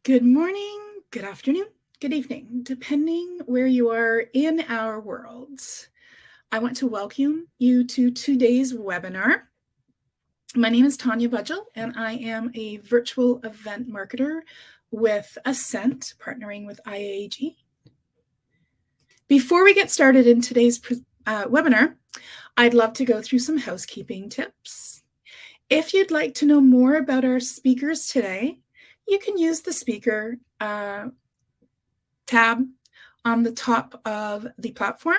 Good morning, good afternoon, good evening, depending where you are in our world. I want to welcome you to today's webinar. My name is Tanya Budgell, and I am a virtual event marketer with Ascent, partnering with IAEG. Before we get started in today's webinar, I'd love to go through some housekeeping tips. If you'd like to know more about our speakers today, you can use the speaker tab on the top of the platform.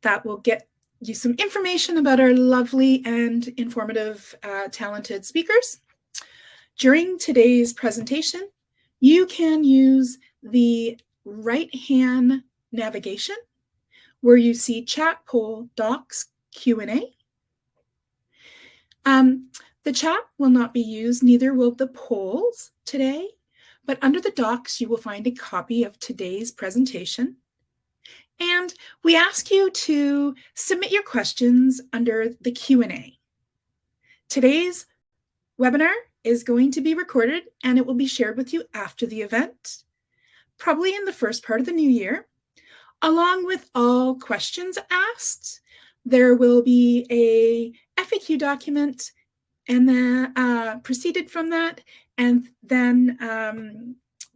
That will get you some information about our lovely and informative, talented speakers. During today's presentation, you can use the right-hand navigation where you see chat, poll, docs, Q&A. The chat will not be used, neither will the polls today, but under the docs, you will find a copy of today's presentation. And we ask you to submit your questions under the Q&A. Today's webinar is going to be recorded and it will be shared with you after the event, probably in the first part of the new year. Along with all questions asked, there will be a FAQ document and then preceded from that, and then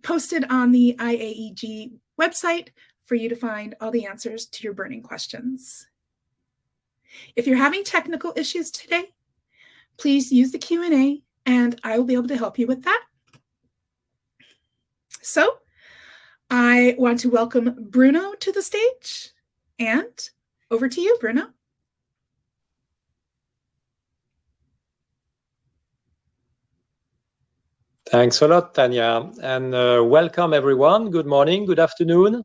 posted on the IAEG website for you to find all the answers to your burning questions. If you're having technical issues today, please use the Q&A and I will be able to help you with that. So I want to welcome Bruno to the stage, and over to you, Bruno. Thanks a lot, Tanya, and welcome everyone. Good morning, good afternoon.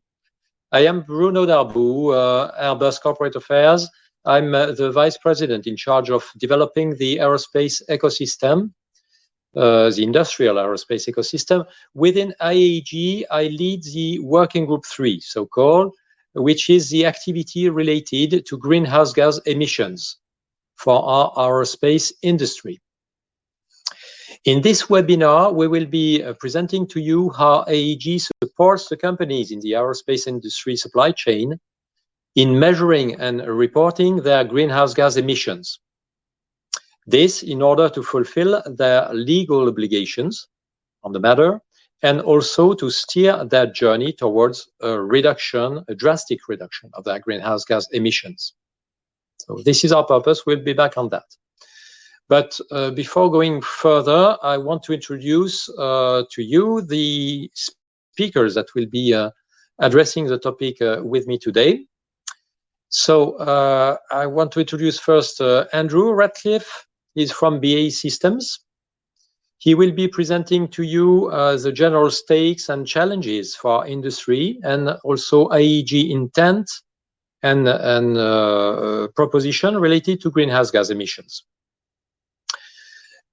I am Bruno Darbou, Airbus Corporate Affairs. I'm the Vice President in charge of developing the aerospace ecosystem, the industrial aerospace ecosystem. Within IAEG, I lead the Working Group 3, so-called, which is the activity related to greenhouse gas emissions for our aerospace industry. In this webinar, we will be presenting to you how IAEG supports the companies in the aerospace industry supply chain in measuring and reporting their greenhouse gas emissions. This in order to fulfill their legal obligations on the matter and also to steer their journey towards a drastic reduction of their greenhouse gas emissions. So this is our purpose. We'll be back on that. But before going further, I want to introduce to you the speakers that will be addressing the topic with me today. So I want to introduce first Andrew Ratcliffe. He's from BAE Systems. He will be presenting to you the general stakes and challenges for our industry and also IAEG intent and proposition related to greenhouse gas emissions.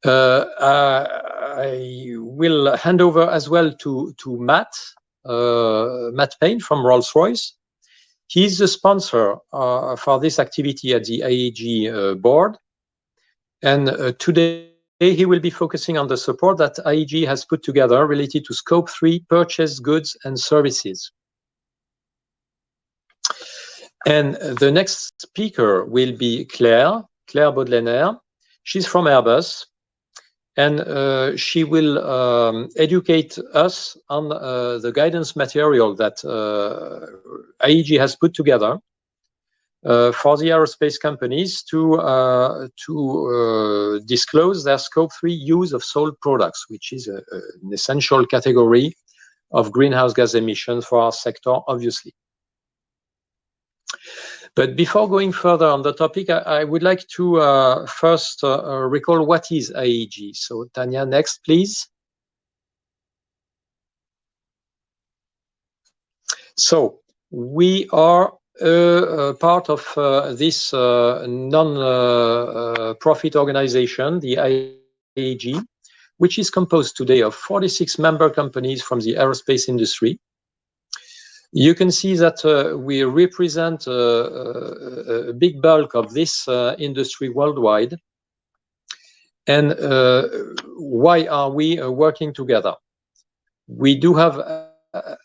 I will hand over as well to Matt Payne from Rolls-Royce. He's the sponsor for this activity at the IAEG board. And today he will be focusing on the support that IAEG has put together related to Scope 3 purchased goods and services. And the next speaker will be Claire Baudelaire. She's from Airbus. And she will educate us on the guidance material that IAEG has put together for the aerospace companies to disclose their Scope 3 use of sold products, which is an essential category of greenhouse gas emissions for our sector, obviously. But before going further on the topic, I would like to first recall what is IAEG. So Tanya, next, please. So we are part of this non-profit organization, the IAEG, which is composed today of 46 member companies from the aerospace industry. You can see that we represent a big bulk of this industry worldwide. And why are we working together? we do have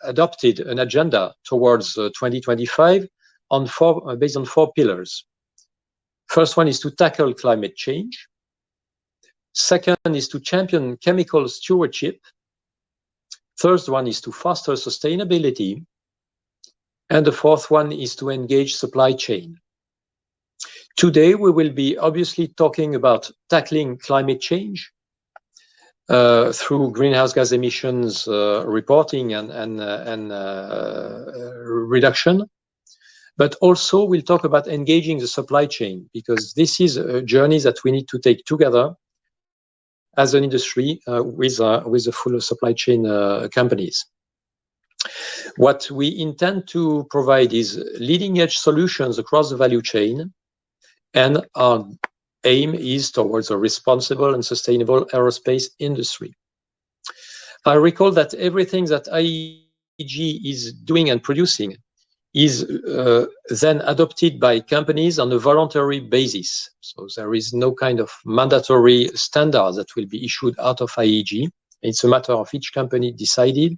adopted an agenda towards 2025 based on 4 pillars. First one is to tackle climate change. Second is to champion chemical stewardship. Third one is to foster sustainability. And the fourth one is to engage supply chain. Today, we will be obviously talking about tackling climate change through greenhouse gas emissions reporting and reduction. But also we'll talk about engaging the supply chain, because this is a journey that we need to take together as an industry with the full supply chain companies. What we intend to provide is leading edge solutions across the value chain, and our aim is towards a responsible and sustainable aerospace industry. I recall that everything that IAEG is doing and producing is then adopted by companies on a voluntary basis. So there is no kind of mandatory standard that will be issued out of IAEG. It's a matter of each company deciding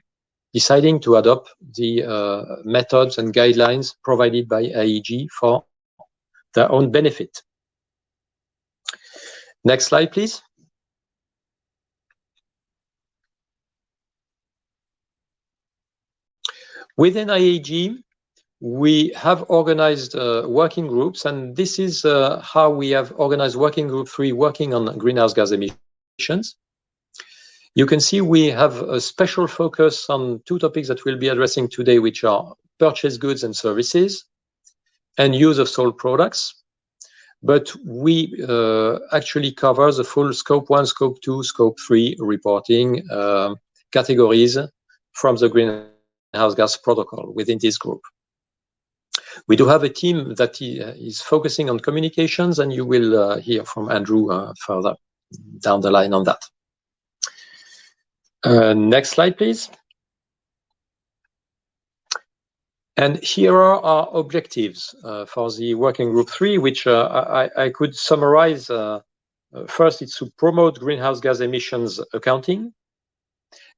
to adopt the methods and guidelines provided by IAEG for their own benefit. Next slide, please. Within IAEG, we have organized working groups, and this is how we have organized working group 3 working on greenhouse gas emissions. You can see we have a special focus on 2 topics that we'll be addressing today, which are purchased goods and services and use of sold products. But we actually cover the full scope 1, scope 2, scope 3 reporting categories from the greenhouse gas protocol within this group. We do have a team that is focusing on communications, and you will hear from Andrew further down the line on that. Next slide, please. And here are our objectives for the working group 3, which I could summarize. First, it's to promote greenhouse gas emissions accounting.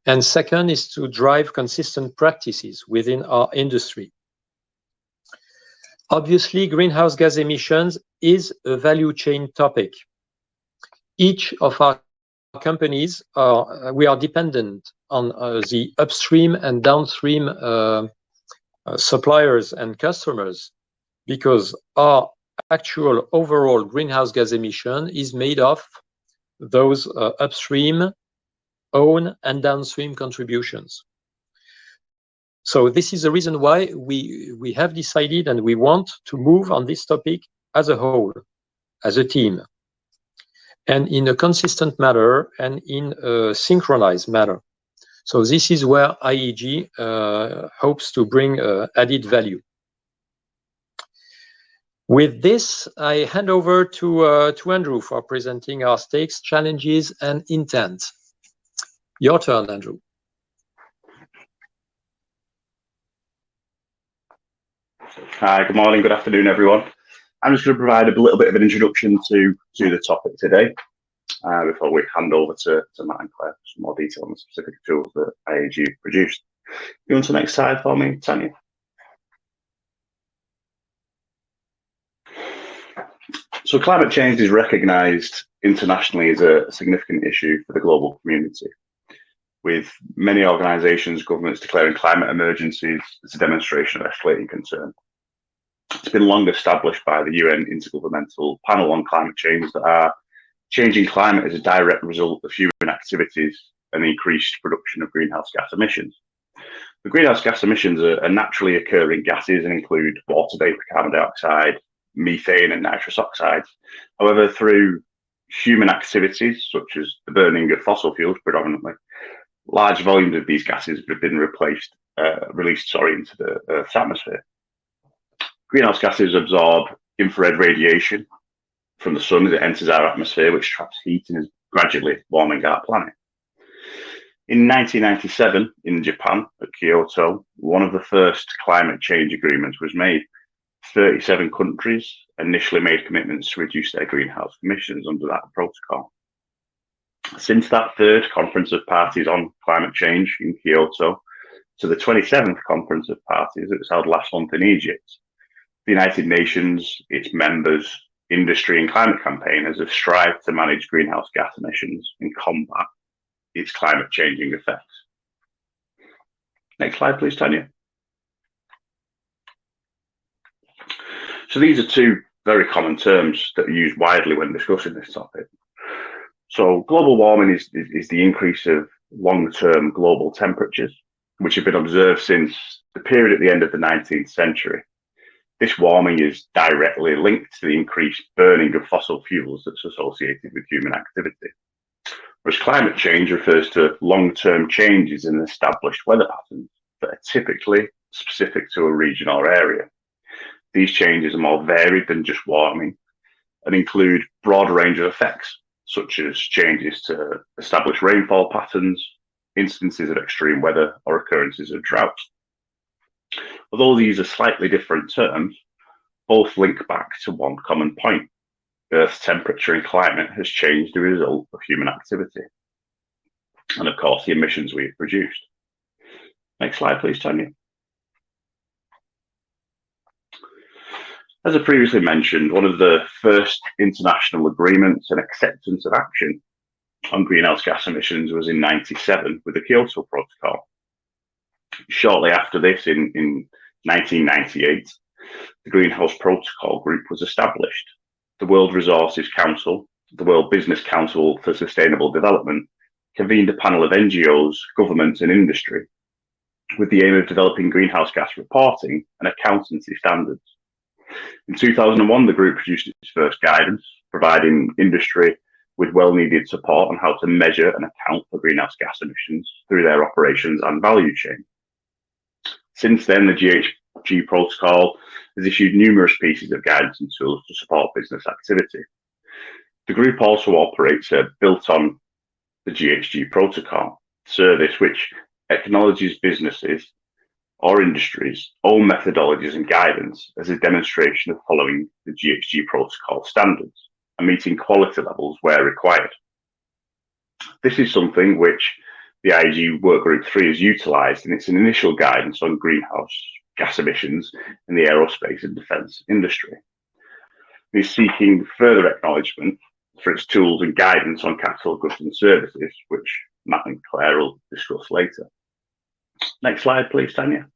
And second is to drive consistent practices within our industry. Obviously, greenhouse gas emissions is a value chain topic. Each of our companies, we are dependent on the upstream and downstream suppliers and customers, because our actual overall greenhouse gas emission is made of those upstream, own, and downstream contributions. So this is the reason why we have decided and we want to move on this topic as a whole, as a team, and in a consistent manner and in a synchronized manner. So this is where IAEG hopes to bring added value. With this, I hand over to Andrew for presenting our stakes, challenges, and intent. Your turn, Andrew. Hi, good morning, good afternoon, everyone. I'm just going to provide a little bit of an introduction to the topic today before we hand over to Matt and Claire for some more detail on the specific tools that IAEG produced. You want to the next slide for me, Tanya? So climate change is recognised internationally as a significant issue for the global community, with many organisations, governments declaring climate emergencies as a demonstration of escalating concern. It's been long established by the UN Intergovernmental Panel on Climate Change that our changing climate is a direct result of human activities and the increased production of greenhouse gas emissions. The greenhouse gas emissions are naturally occurring gases and include water vapour, carbon dioxide, methane and nitrous oxides. However, through human activities such as the burning of fossil fuels predominantly, large volumes of these gases have been released into the Earth's atmosphere. Greenhouse gases absorb infrared radiation from the sun as it enters our atmosphere, which traps heat and is gradually warming our planet. In 1997, in Japan, at Kyoto, one of the first climate change agreements was made. 37 countries initially made commitments to reduce their greenhouse emissions under that protocol. Since that third Conference of Parties on Climate Change in Kyoto to the 27th Conference of Parties that was held last month in Egypt, the United Nations, its members, industry and climate campaigners have strived to manage greenhouse gas emissions and combat its climate changing effects. Next slide, please, Tanya. So these are two very common terms that are used widely when discussing this topic. So global warming is the increase of long-term global temperatures, which have been observed since the period at the end of the 19th century. This warming is directly linked to the increased burning of fossil fuels that's associated with human activity. Whereas climate change refers to long-term changes in established weather patterns that are typically specific to a region or area. These changes are more varied than just warming and include a broad range of effects, such as changes to established rainfall patterns, instances of extreme weather, or occurrences of drought. Although these are slightly different terms, both link back to one common point. Earth's temperature and climate has changed as a result of human activity. And of course, the emissions we've produced. Next slide, please, Tanya. As I previously mentioned, one of the first international agreements and acceptance of action on greenhouse gas emissions was in 1997 with the Kyoto Protocol. Shortly after this, in 1998, the Greenhouse Protocol Group was established. The World Resources Council, the World Business Council for Sustainable Development, convened a panel of NGOs, governments and industry with the aim of developing greenhouse gas reporting and accountancy standards. In 2001, the group produced its first guidance, providing industry with well-needed support on how to measure and account for greenhouse gas emissions through their operations and value chain. Since then, the GHG protocol has issued numerous pieces of guidance and tools to support business activity. The group also operates a built-on the GHG protocol service, which acknowledges businesses or industries' own methodologies and guidance as a demonstration of following the GHG protocol standards and meeting quality levels where required. This is something which the IAEG Workgroup 3 has utilised in its initial guidance on greenhouse gas emissions in the aerospace and defence industry. It is seeking further acknowledgement for its tools and guidance on capital goods and services, which Matt and Claire will discuss later. Next slide, please, Tanya.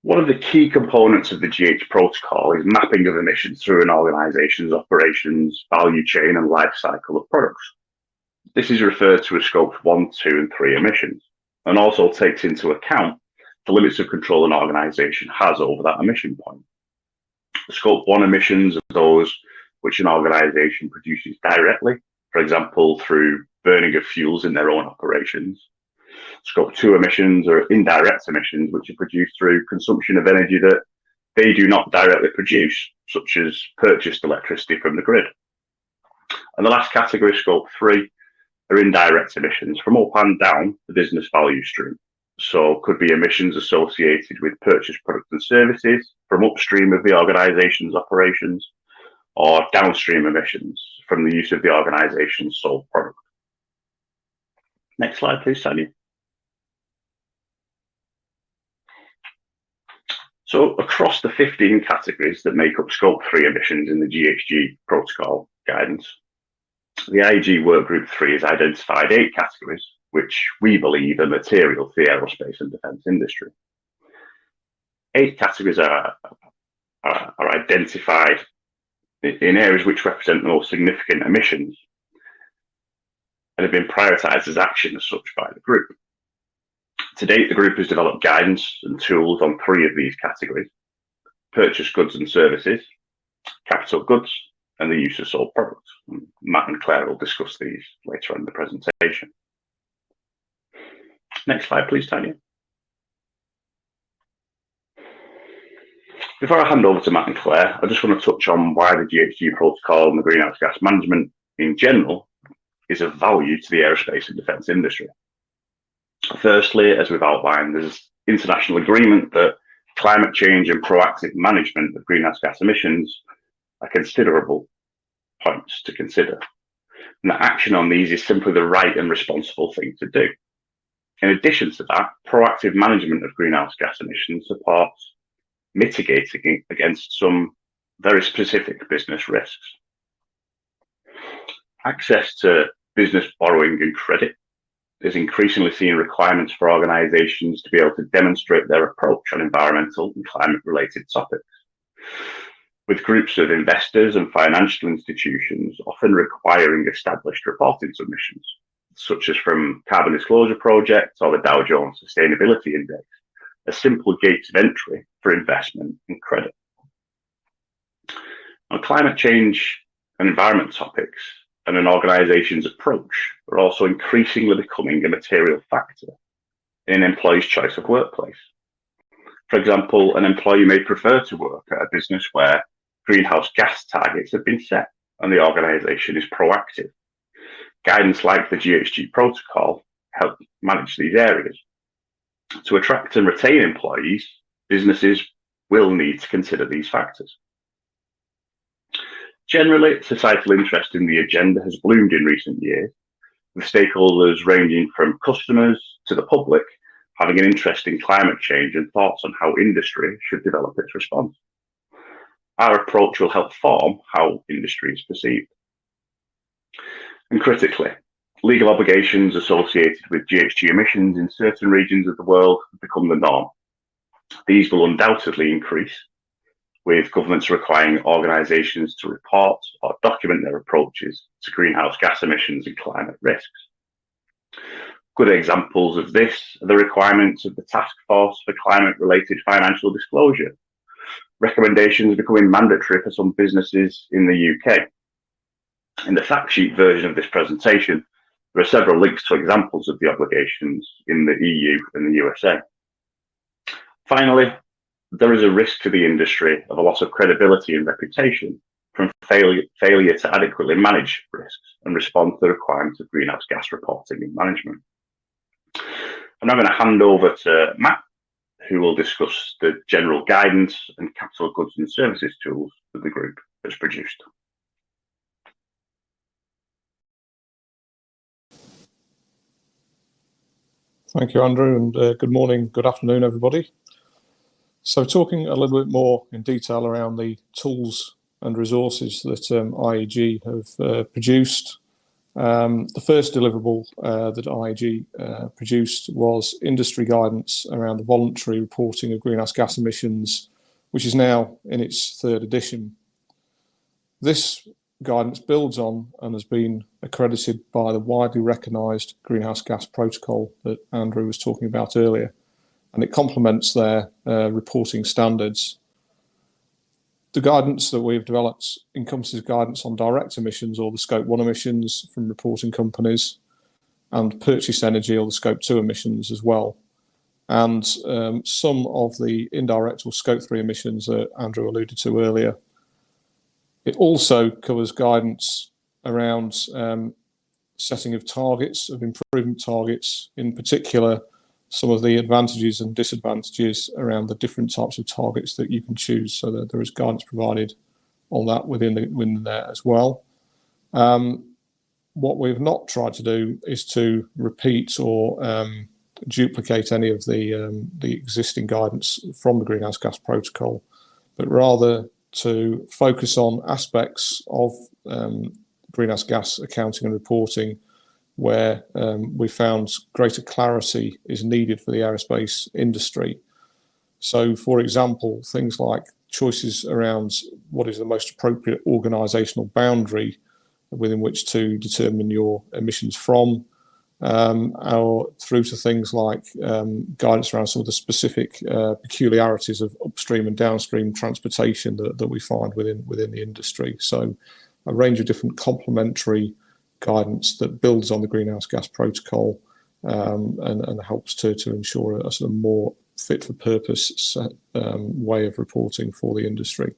One of the key components of the GH protocol is mapping of emissions through an organisation's operations, value chain and life cycle of products. This is referred to as scopes 1, 2 and 3 emissions, and also takes into account the limits of control an organisation has over that emission point. Scope 1 emissions are those which an organisation produces directly, for example, through burning of fuels in their own operations. Scope 2 emissions are indirect emissions, which are produced through consumption of energy that they do not directly produce, such as purchased electricity from the grid. And the last category, Scope 3, are indirect emissions from up and down the business value stream. So could be emissions associated with purchased products and services from upstream of the organisation's operations, or downstream emissions from the use of the organisation's sold product. Next slide, please, Tanya. So across the 15 categories that make up Scope 3 emissions in the GHG protocol guidance, the IAEG Workgroup 3 has identified 8 categories, which we believe are material for the aerospace and defence industry. 8 categories are identified in areas which represent the most significant emissions and have been prioritised as action as such by the group. To date, the group has developed guidance and tools on 3 of these categories: purchased goods and services, capital goods, and the use of sold products. Matt and Claire will discuss these later on in the presentation. Next slide, please, Tanya. Before I hand over to Matt and Claire, I just want to touch on why the GHG protocol and the greenhouse gas management in general is of value to the aerospace and defence industry. Firstly, as we've outlined, there's international agreement that climate change and proactive management of greenhouse gas emissions are considerable points to consider. And that action on these is simply the right and responsible thing to do. In addition to that, proactive management of greenhouse gas emissions supports mitigating against some very specific business risks. Access to business borrowing and credit is increasingly seeing requirements for organisations to be able to demonstrate their approach on environmental and climate-related topics, with groups of investors and financial institutions often requiring established reporting submissions, such as from Carbon Disclosure Project or the Dow Jones Sustainability Index, as simple gates of entry for investment and credit. On climate change and environment topics, and an organisation's approach are also increasingly becoming a material factor in an employee's choice of workplace. For example, an employee may prefer to work at a business where greenhouse gas targets have been set and the organisation is proactive. Guidance like the GHG protocol help manage these areas. To attract and retain employees, businesses will need to consider these factors. Generally, societal interest in the agenda has bloomed in recent years, with stakeholders ranging from customers to the public having an interest in climate change and thoughts on how industry should develop its response. Our approach will help form how industry is perceived. And critically, legal obligations associated with GHG emissions in certain regions of the world have become the norm. These will undoubtedly increase, with governments requiring organisations to report or document their approaches to greenhouse gas emissions and climate risks. Good examples of this are the requirements of the Task Force for Climate-Related Financial Disclosure, recommendations becoming mandatory for some businesses in the UK. In the fact sheet version of this presentation, there are several links to examples of the obligations in the EU and the USA. Finally, there is a risk to the industry of a loss of credibility and reputation from failure to adequately manage risks and respond to the requirements of greenhouse gas reporting and management. I'm now going to hand over to Matt, who will discuss the general guidance and capital goods and services tools that the group has produced. Thank you, Andrew, and good morning, good afternoon, everybody. So talking a little bit more in detail around the tools and resources that IAEG have produced. The first deliverable that IAEG produced was industry guidance around the voluntary reporting of greenhouse gas emissions, which is now in its third edition. This guidance builds on and has been accredited by the widely recognised greenhouse gas protocol that Andrew was talking about earlier, and it complements their reporting standards. The guidance that we've developed encompasses guidance on direct emissions or the Scope 1 emissions from reporting companies, and purchased energy or the Scope 2 emissions as well. And some of the indirect or Scope 3 emissions that Andrew alluded to earlier. It also covers guidance around setting of targets, of improvement targets, in particular some of the advantages and disadvantages around the different types of targets that you can choose, so that there is guidance provided on that within there as well. What we've not tried to do is to repeat or duplicate any of the existing guidance from the Greenhouse Gas Protocol, but rather to focus on aspects of greenhouse gas accounting and reporting where we found greater clarity is needed for the aerospace industry. So, for example, things like choices around what is the most appropriate organisational boundary within which to determine your emissions from, or through to things like guidance around some of the specific peculiarities of upstream and downstream transportation that we find within the industry. So a range of different complementary guidance that builds on the Greenhouse Gas Protocol and helps to ensure a sort of more fit for purpose way of reporting for the industry.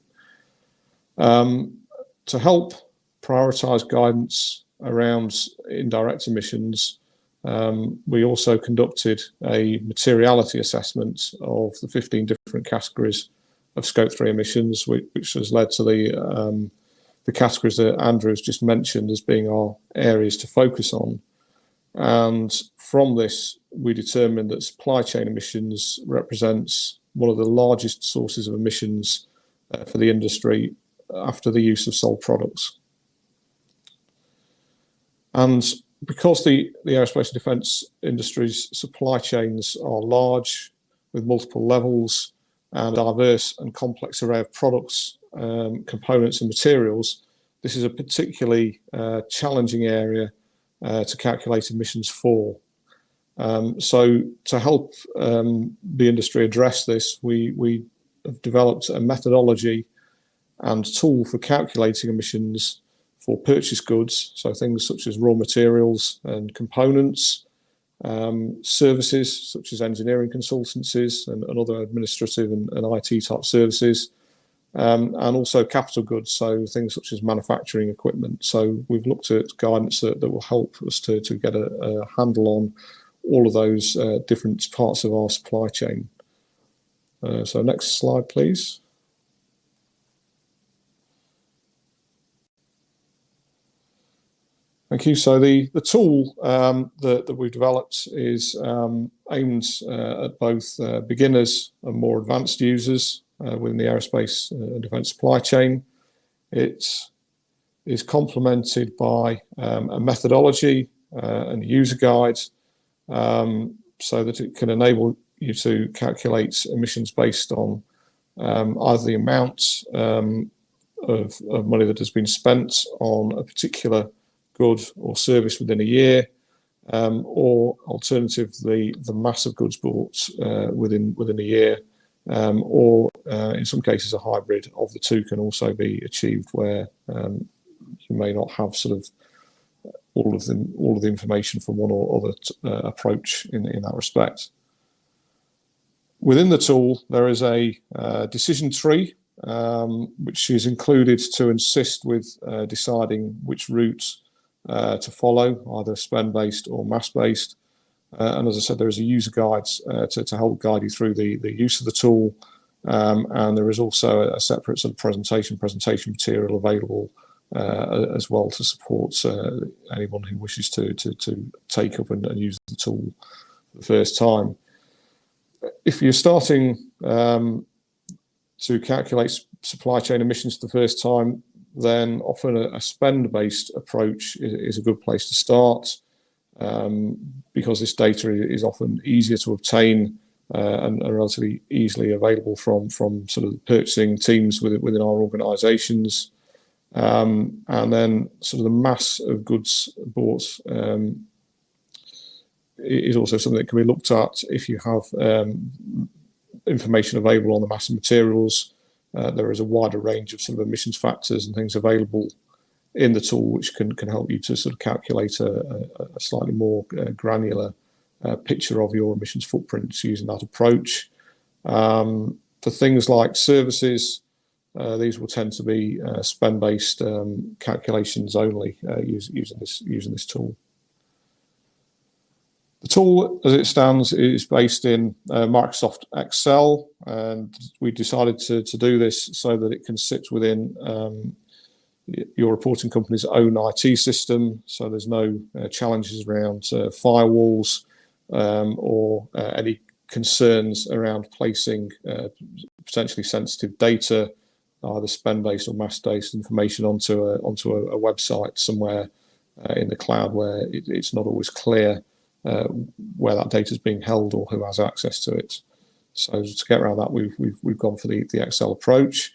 To help prioritise guidance around indirect emissions, we also conducted a materiality assessment of the 15 different categories of Scope 3 emissions, which has led to the categories that Andrew has just mentioned as being our areas to focus on. And from this, we determined that supply chain emissions represents one of the largest sources of emissions for the industry after the use of sold products. And because the aerospace and defence industry's supply chains are large, with multiple levels and a diverse and complex array of products, components and materials, this is a particularly challenging area to calculate emissions for. So to help the industry address this, we have developed a methodology and tool for calculating emissions for purchased goods, so things such as raw materials and components, services such as engineering consultancies and other administrative and IT type services, and also capital goods, so things such as manufacturing equipment. So we've looked at guidance that will help us to get a handle on all of those different parts of our supply chain. So next slide, please. Thank you. So the tool that we've developed is aimed at both beginners and more advanced users within the aerospace and defence supply chain. It is complemented by a methodology and user guide so that it can enable you to calculate emissions based on either the amount of money that has been spent on a particular good or service within a year, or alternatively the mass of goods bought within a year, or in some cases a hybrid of the two can also be achieved, where you may not have sort of all of the information from one or other approach in that respect. Within the tool, there is a decision tree which is included to assist with deciding which route to follow, either spend-based or mass-based. And as I said, there is a user guide to help guide you through the use of the tool. And there is also a separate sort of presentation material available as well to support anyone who wishes to take up and use the tool for the first time. If you're starting to calculate supply chain emissions for the first time, then often a spend-based approach is a good place to start, because this data is often easier to obtain and relatively easily available from sort of purchasing teams within our organisations. And then sort of the mass of goods bought is also something that can be looked at if you have information available on the mass of materials. There is a wider range of sort of emissions factors and things available in the tool which can help you to sort of calculate a slightly more granular picture of your emissions footprints using that approach. For things like services, these will tend to be spend-based calculations only using this tool. The tool, as it stands, is based in Microsoft Excel, and we decided to do this so that it can sit within your reporting company's own IT system, so there's no challenges around firewalls or any concerns around placing potentially sensitive data, either spend-based or mass-based information onto a website somewhere in the cloud where it's not always clear where that data is being held or who has access to it. So to get around that, we've gone for the Excel approach.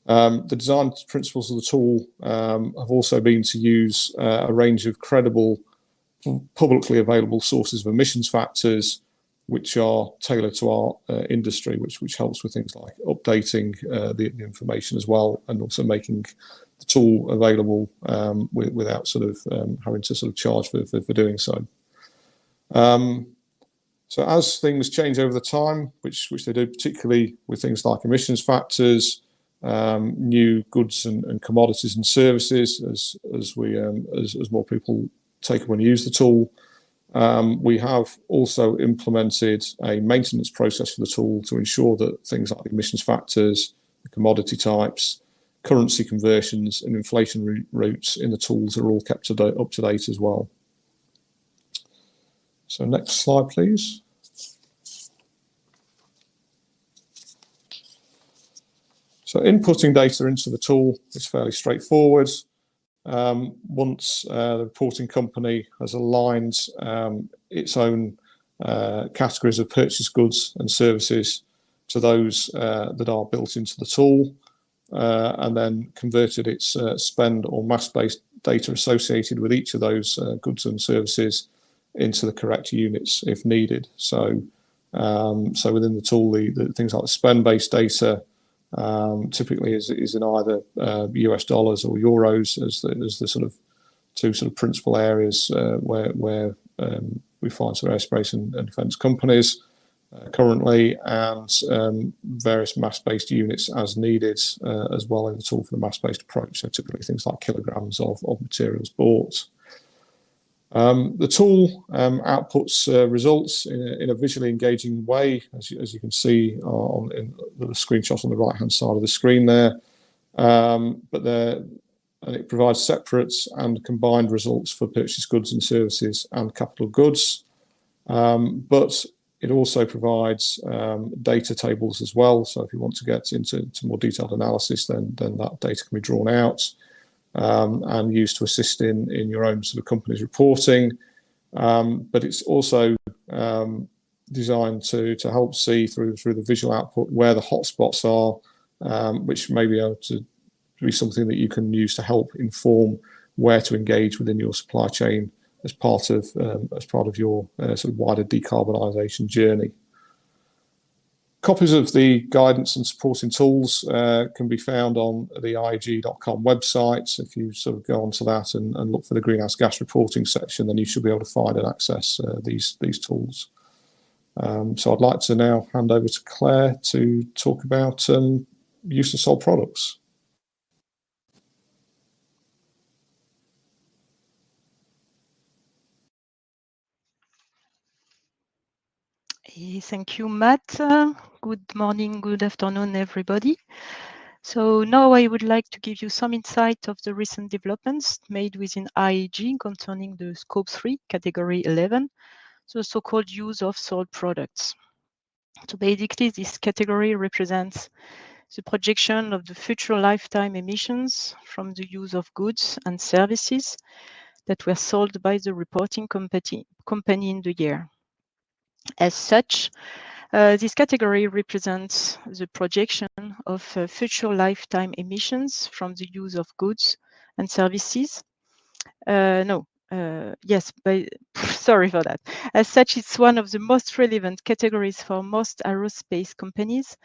The design principles of the tool have also been to use a range of credible, publicly available sources of emissions factors, which are tailored to our industry, which helps with things like updating the information as well, and also making the tool available without sort of having to sort of charge for doing so. So as things change over the time, which they do, particularly with things like emissions factors, new goods and commodities and services, as more people take up and use the tool, We have also implemented a maintenance process for the tool to ensure that things like emissions factors, commodity types, currency conversions, and inflation routes in the tools are all kept up to date as well. So next slide, please. So inputting data into the tool is fairly straightforward. Once the reporting company has aligned its own categories of purchased goods and services to those that are built into the tool, and then converted its spend or mass-based data associated with each of those goods and services into the correct units if needed. So, so within the tool, the things like the spend-based data typically is in either US dollars or euros as the sort of two sort of principal areas where we find sort of aerospace and defence companies currently, and various mass-based units as needed as well in the tool for the mass-based approach. So typically things like kilograms of materials bought. The tool outputs results in a visually engaging way, as you can see in the screenshot on the right-hand side of the screen there. And it provides separate and combined results for purchased goods and services and capital goods. But it also provides data tables as well. So if you want to get into more detailed analysis, then that data can be drawn out and used to assist in your own sort of company's reporting. But it's also designed to help see through the visual output where the hotspots are, which may be able to be something that you can use to help inform where to engage within your supply chain as part of your sort of wider decarbonisation journey. Copies of the guidance and supporting tools can be found on the IAEG.com website. If you sort of go onto that and look for the greenhouse gas reporting section, then you should be able to find and access these tools. So I'd like to now hand over to Claire to talk about use of sold products. Thank you, Matt. Good morning, good afternoon, everybody. So now I would like to give you some insight of the recent developments made within IAEG concerning the Scope 3, Category 11, the so-called use of sold products. So basically, this category represents the projection of the future lifetime emissions from the use of goods and services that were sold by the reporting company in the year. As such, this category represents the projection of future lifetime emissions from the use of goods and services. Sorry for that. As such, it's one of the most relevant categories for most aerospace companies,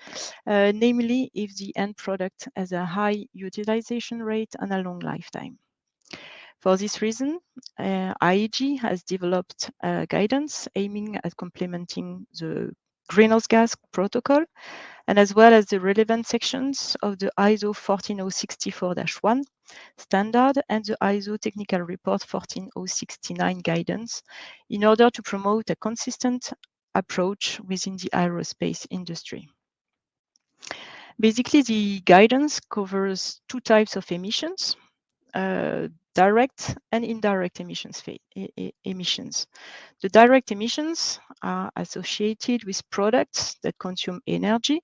namely if the end product has a high utilization rate and a long lifetime. For this reason, IAEG has developed guidance aiming at complementing the greenhouse gas protocol and as well as the relevant sections of the ISO 14064-1 standard and the ISO Technical Report 14069 guidance in order to promote a consistent approach within the aerospace industry. Basically, the guidance covers two types of emissions, direct and indirect emissions. The direct emissions are associated with products that consume energy.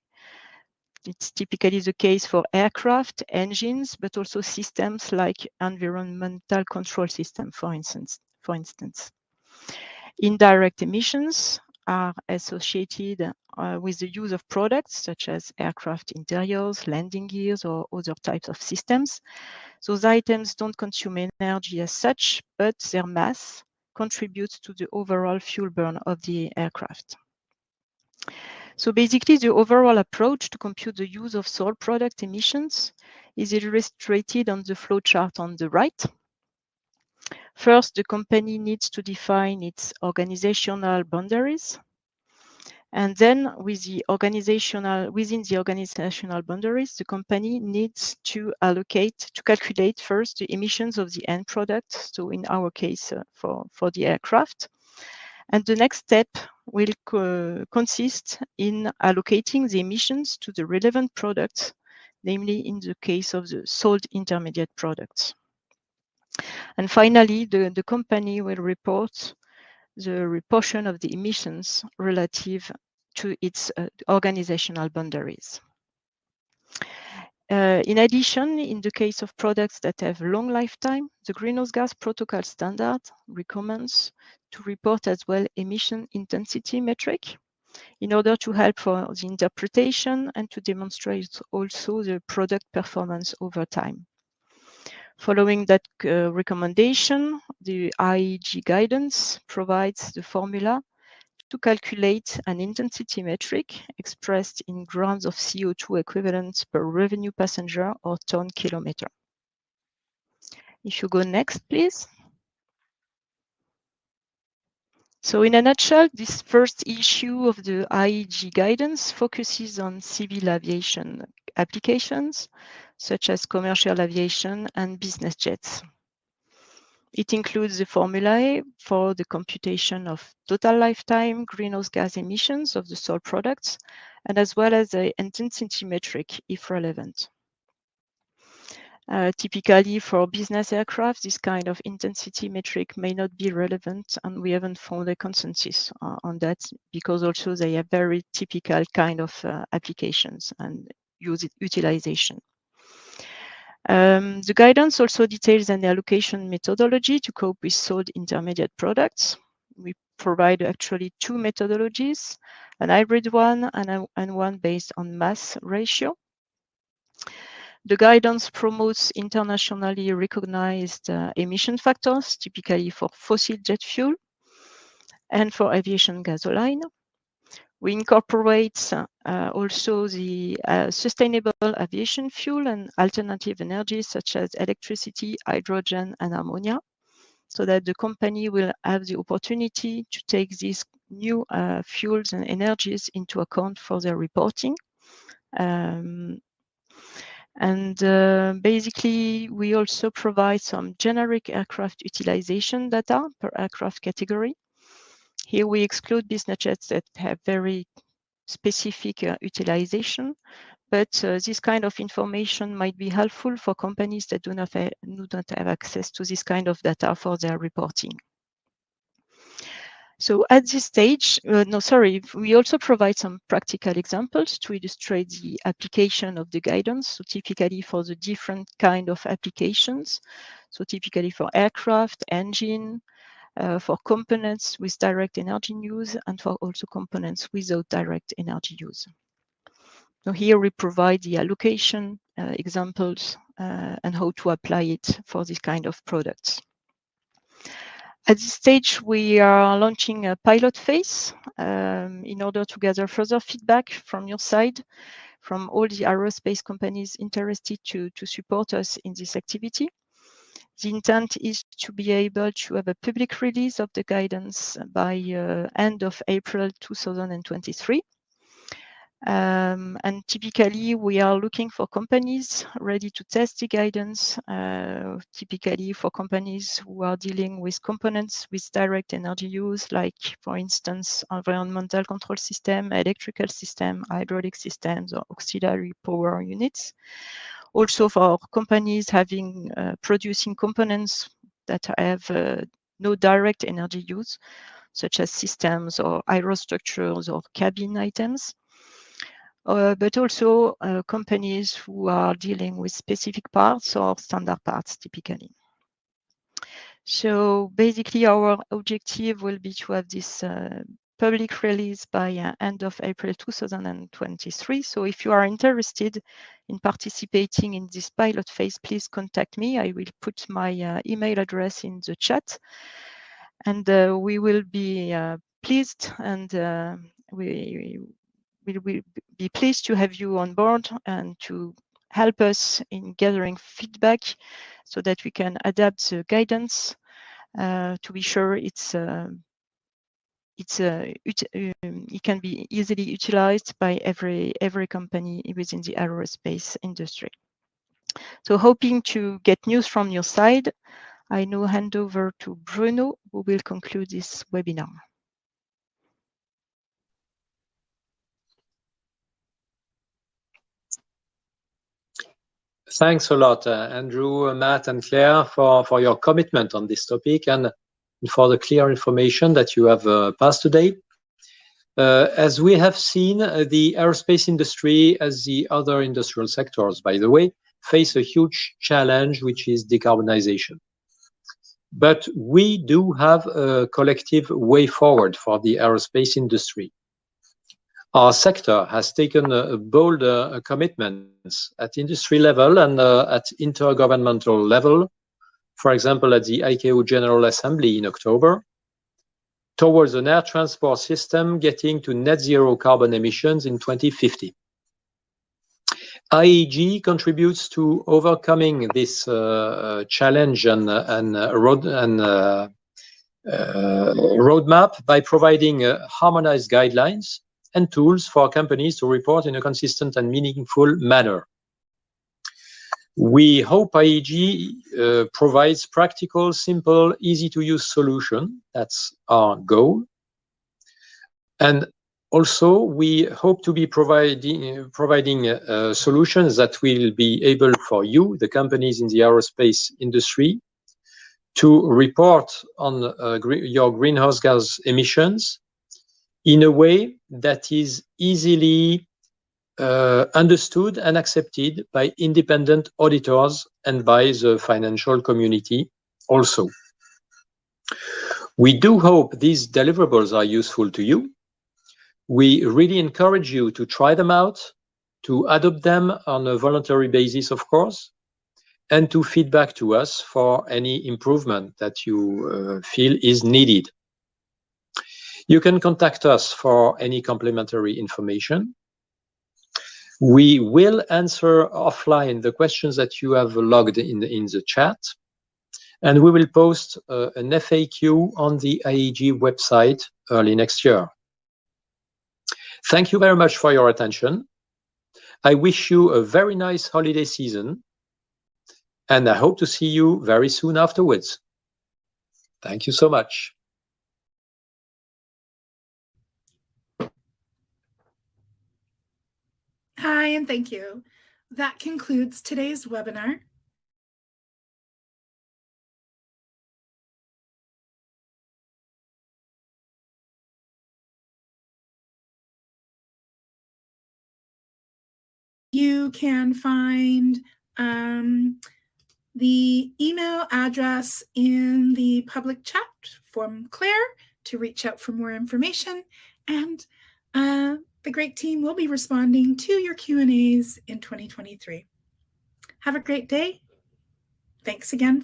It's typically the case for aircraft, engines, but also systems like environmental control system, for instance. Indirect emissions are associated with the use of products such as aircraft interiors, landing gears, or other types of systems. Those items don't consume energy as such, but their mass contributes to the overall fuel burn of the aircraft. So basically, the overall approach to compute the use of sold product emissions is illustrated on the flowchart on the right. First, the company needs to define its organizational boundaries. And then within the organizational boundaries, the company needs to calculate first the emissions of the end product. So in our case, for the aircraft. And the next step will consist in allocating the emissions to the relevant products, namely in the case of the sold intermediate products. And finally, the company will report the portion of the emissions relative to its organizational boundaries. In addition, in the case of products that have long lifetime, the Greenhouse Gas Protocol standard recommends to report as well emission intensity metric in order to help for the interpretation and to demonstrate also the product performance over time. Following that recommendation, the IAEG guidance provides the formula to calculate an intensity metric expressed in grams of CO2 equivalent per revenue passenger or ton kilometer. If you go next, please. So in a nutshell, this first issue of the IAEG guidance focuses on civil aviation applications, such as commercial aviation and business jets. It includes the formulae for the computation of total lifetime greenhouse gas emissions of the sold products, and as well as the intensity metric if relevant. Typically for business aircraft, this kind of intensity metric may not be relevant, and we haven't found a consensus on that because also they have very typical kind of applications and utilization. The guidance also details an allocation methodology to cope with sold intermediate products. We provide actually two methodologies, an hybrid one and one based on mass ratio. The guidance promotes internationally recognized emission factors, typically for fossil jet fuel and for aviation gasoline. We incorporate also the sustainable aviation fuel and alternative energies such as electricity, hydrogen, and ammonia, so that the company will have the opportunity to take these new fuels and energies into account for their reporting. Basically, we also provide some generic aircraft utilization data per aircraft category. Here we exclude business jets that have very specific utilization, but this kind of information might be helpful for companies that do not have access to this kind of data for their reporting. So at this stage, we also provide some practical examples to illustrate the application of the guidance. So typically for the different kind of applications, so typically for aircraft, engine, for components with direct energy use, and for also components without direct energy use. So here we provide the allocation examples and how to apply it for this kind of products. At this stage, we are launching a pilot phase in order to gather further feedback from your side, from all the aerospace companies interested to support us in this activity. The intent is to be able to have a public release of the guidance by end of April 2023. And typically, we are looking for companies ready to test the guidance, typically for companies who are dealing with components with direct energy use, like, for instance, environmental control system, electrical system, hydraulic systems, or auxiliary power units. Also for companies having producing components that have no direct energy use, such as systems or aerostructures or cabin items. But also companies who are dealing with specific parts or standard parts typically. So basically our objective will be to have this public release by end of April 2023. So if you are interested in participating in this pilot phase, please contact me. I will put my email address in the chat, and we will be pleased, and we will be pleased to have you on board and to help us in gathering feedback so that we can adapt the guidance to be sure it can be easily utilized by every company within the aerospace industry. So hoping to get news from your side, I now hand over to Bruno, who will conclude this webinar. Thanks a lot, Andrew, Matt, and Claire, for your commitment on this topic and for the clear information that you have passed today. As we have seen, the aerospace industry, as the other industrial sectors, by the way, face a huge challenge, which is decarbonization. But we do have a collective way forward for the aerospace industry. Our sector has taken bold commitments at industry level and at intergovernmental level, for example, at the ICAO General Assembly in October, towards an air transport system getting to net zero carbon emissions in 2050. IAEG contributes to overcoming this challenge and roadmap by providing harmonized guidelines and tools for companies to report in a consistent and meaningful manner. We hope IAEG provides practical, simple, easy-to-use solution. That's our goal. And also, we hope to be providing solutions that will be able for you, the companies in the aerospace industry, to report on your greenhouse gas emissions in a way that is easily understood and accepted by independent auditors and by the financial community also. We do hope these deliverables are useful to you. We really encourage you to try them out, to adopt them on a voluntary basis, of course, and to feedback to us for any improvement that you feel is needed. You can contact us for any complementary information. We will answer offline the questions that you have logged in the chat, and we will post an FAQ on the IAEG website early next year. Thank you very much for your attention. I wish you a very nice holiday season, and I hope to see you very soon afterwards. Thank you so much. Hi, and thank you. That concludes today's webinar. You can find the email address in the public chat from Claire to reach out for more information, and the great team will be responding to your Q&As in 2023. Have a great day. Thanks again.